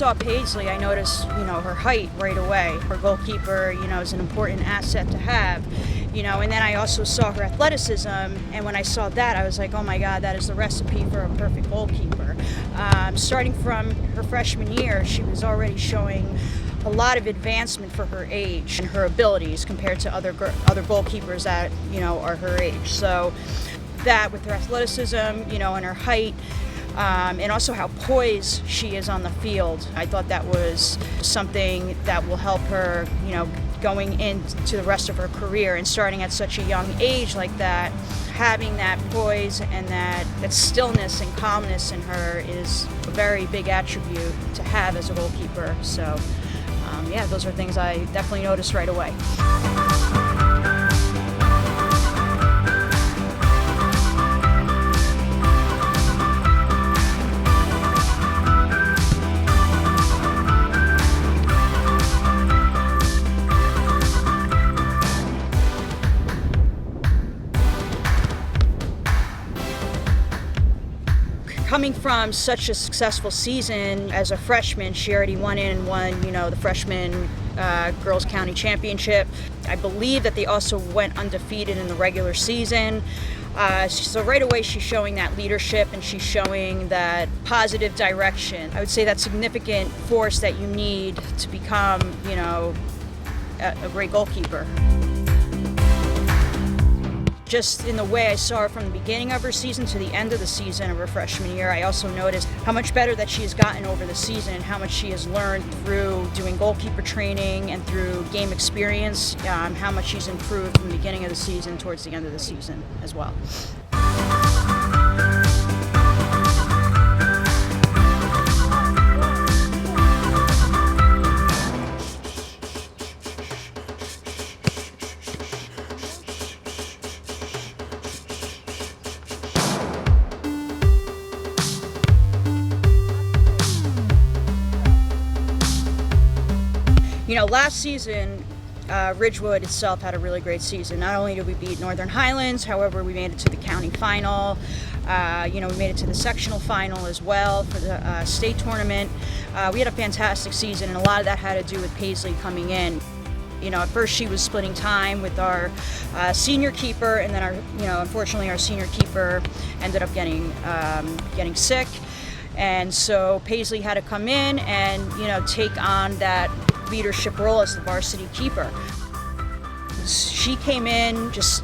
saw Paisely, I noticed, her height right away. Her goalkeeper, is an important asset to have, and then I also saw her athleticism, and when I saw that, I was like, oh my God, that is the recipe for a perfect goalkeeper. Starting from her freshman year, she was already showing a lot of advancement for her age and her abilities compared to other goalkeepers that, are her age. So that with her athleticism, and her height, and also how poised she is on the field. I thought that was something that will help her, going into the rest of her career, and starting at such a young age like that, having that poise and that stillness and calmness in her is a very big attribute to have as a goalkeeper. So, those are things I definitely noticed right away. Coming from such a successful season as a freshman, she already won the freshman girls county championship. I believe that they also went undefeated in the regular season. So right away she's showing that leadership and she's showing that positive direction. I would say that significant force that you need to become, a great goalkeeper. Just in the way I saw her from the beginning of her season to the end of the season of her freshman year, I also noticed how much better that she has gotten over the season and how much she has learned through doing goalkeeper training and through game experience, how much she's improved from the beginning of the season towards the end of the season as well. Last season, Ridgewood itself had a really great season. Not only did we beat Northern Highlands, however, we made it to the county final. We made it to the sectional final as well for the state tournament. We had a fantastic season, and a lot of that had to do with Paisely coming in. At first she was splitting time with our senior keeper, and then unfortunately our senior keeper ended up getting sick. And so Paisely had to come in and, take on that leadership role as the varsity keeper. She came in just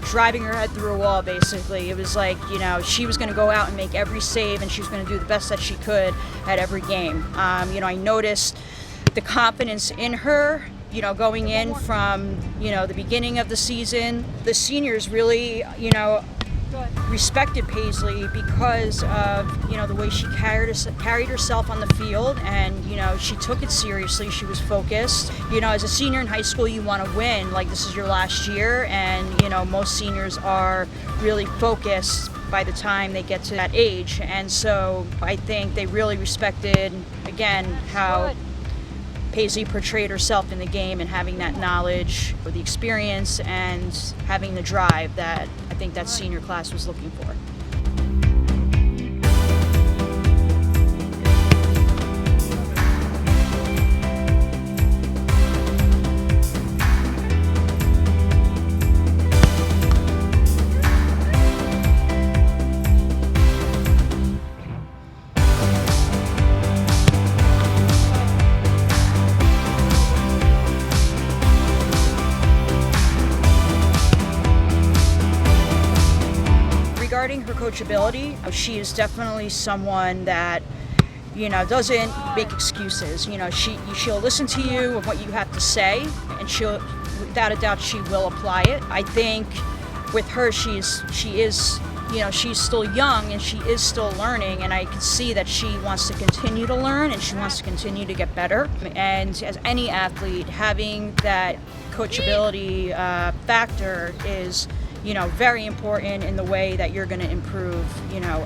driving her head through a wall, basically. It was like, she was going to go out and make every save, and she was going to do the best that she could at every game. I noticed the confidence in her, going in from, the beginning of the season. The seniors really, respected Paisely because of the way she carried herself on the field, and she took it seriously. She was focused. As a senior in high school, you want to win. Like, this is your last year, and most seniors are really focused by the time they get to that age. And so I think they really respected, again, how Paisely portrayed herself in the game, and having that knowledge, or the experience, and having the drive that I think that senior class was looking for. Regarding her coachability, she is definitely someone that, doesn't make excuses. She'll listen to you of what you have to say, and she'll, without a doubt, she will apply it. I think with her, she is, she's still young and she is still learning, and I can see that she wants to continue to learn and she wants to continue to get better. And as any athlete, having that coachability factor is very important in the way that you're going to improve,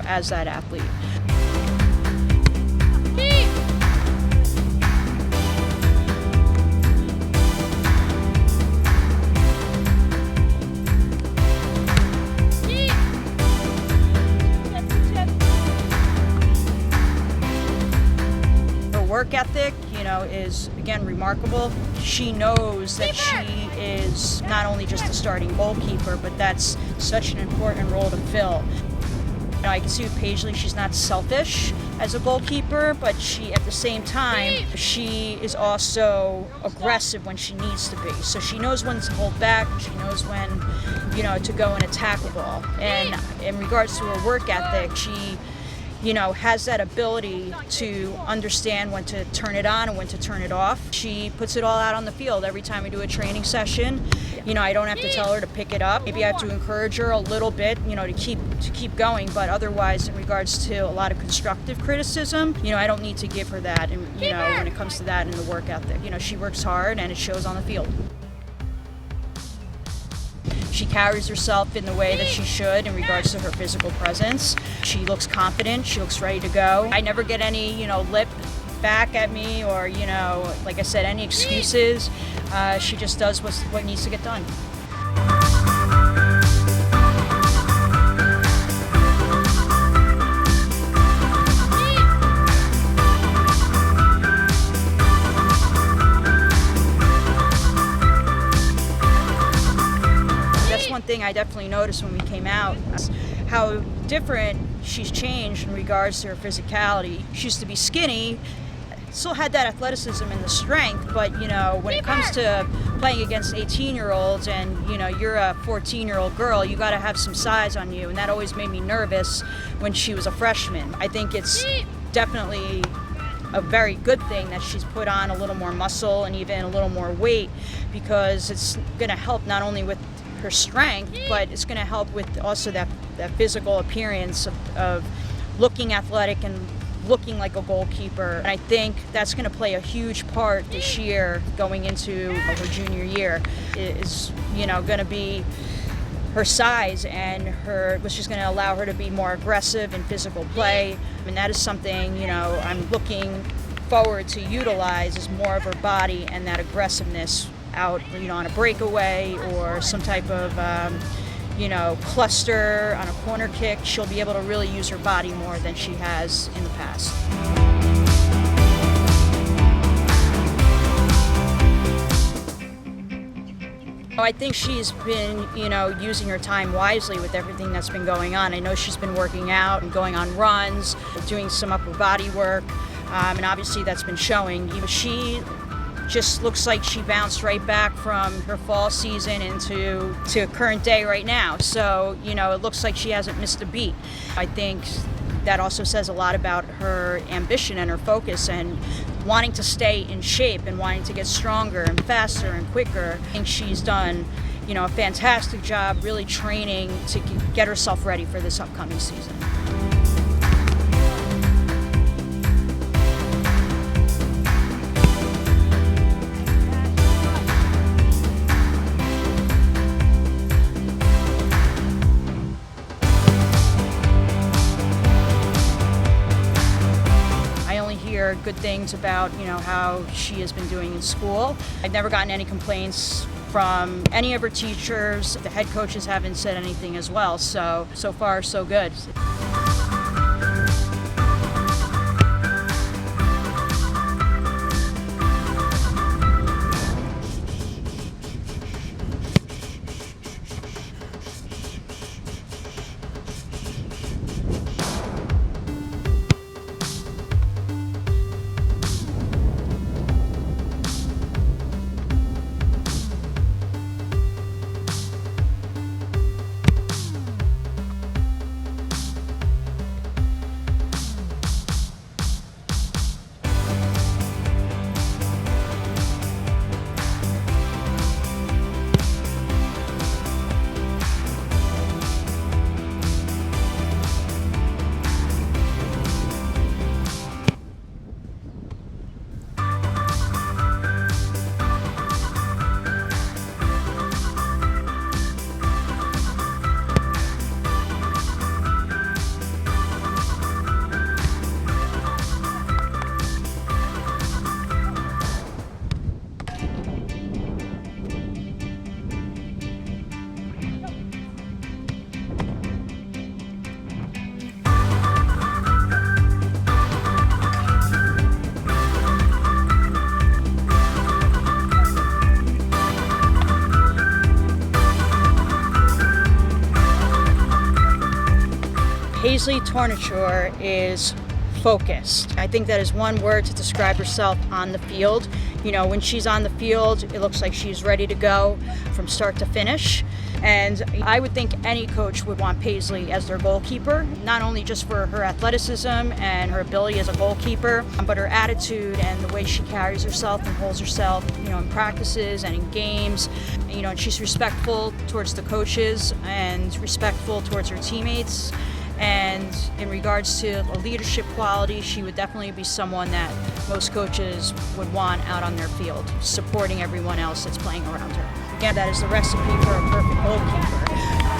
as that athlete. Her work ethic, is again remarkable. She knows that she is not only just a starting goalkeeper, but that's such an important role to fill. I can see with Paisely, she's not selfish as a goalkeeper, but at the same time, she is also aggressive when she needs to be. So she knows when to hold back, she knows when, to go and attack the ball. And in regards to her work ethic, she has that ability to understand when to turn it on and when to turn it off. She puts it all out on the field every time we do a training session. I don't have to tell her to pick it up. Maybe I have to encourage her a little bit, to keep going. But otherwise, in regards to a lot of constructive criticism, I don't need to give her that. And when it comes to that and the work ethic, she works hard and it shows on the field. She carries herself in the way that she should in regards to her physical presence. She looks confident. She looks ready to go. I never get any, lip back at me or, like I said, any excuses. She just does what needs to get done. One thing I definitely noticed when we came out is how different she's changed in regards to her physicality. She used to be skinny, still had that athleticism and the strength, but when it comes to playing against 18-year-olds and you're a 14-year-old girl, you got to have some size on you, and that always made me nervous when she was a freshman. I think it's definitely a very good thing that she's put on a little more muscle and even a little more weight, because it's going to help not only with her strength, but it's going to help with also that physical appearance of looking athletic and looking like a goalkeeper. And I think that's going to play a huge part this year going into her junior year. Is going to be her size and which is going to allow her to be more aggressive in physical play. And that is something I'm looking forward to utilize, is more of her body and that aggressiveness out, on a breakaway or some type of, cluster on a corner kick. She'll be able to really use her body more than she has in the past. I think she's been, using her time wisely with everything that's been going on. I know she's been working out and going on runs, doing some upper body work, and obviously that's been showing. She just looks like she bounced right back from her fall season into current day right now. So, it looks like she hasn't missed a beat. I think that also says a lot about her ambition and her focus and wanting to stay in shape and wanting to get stronger and faster and quicker. I think she's done, a fantastic job really training to get herself ready for this upcoming season. Good things about how she has been doing in school. I've never gotten any complaints from any of her teachers. The head coaches haven't said anything as well, so far so good. Paisely Tornatore is focused. I think that is one word to describe herself on the field. You know, when she's on the field, it looks like she's ready to go from start to finish. And I would think any coach would want Paisely as their goalkeeper, not only just for her athleticism and her ability as a goalkeeper, but her attitude and the way she carries herself and holds herself, you know, in practices and in games. You know, and she's respectful towards the coaches and respectful towards her teammates. And in regards to a leadership quality, she would definitely be someone that most coaches would want out on their field, supporting everyone else that's playing around her. Again, that is the recipe for a perfect goalkeeper.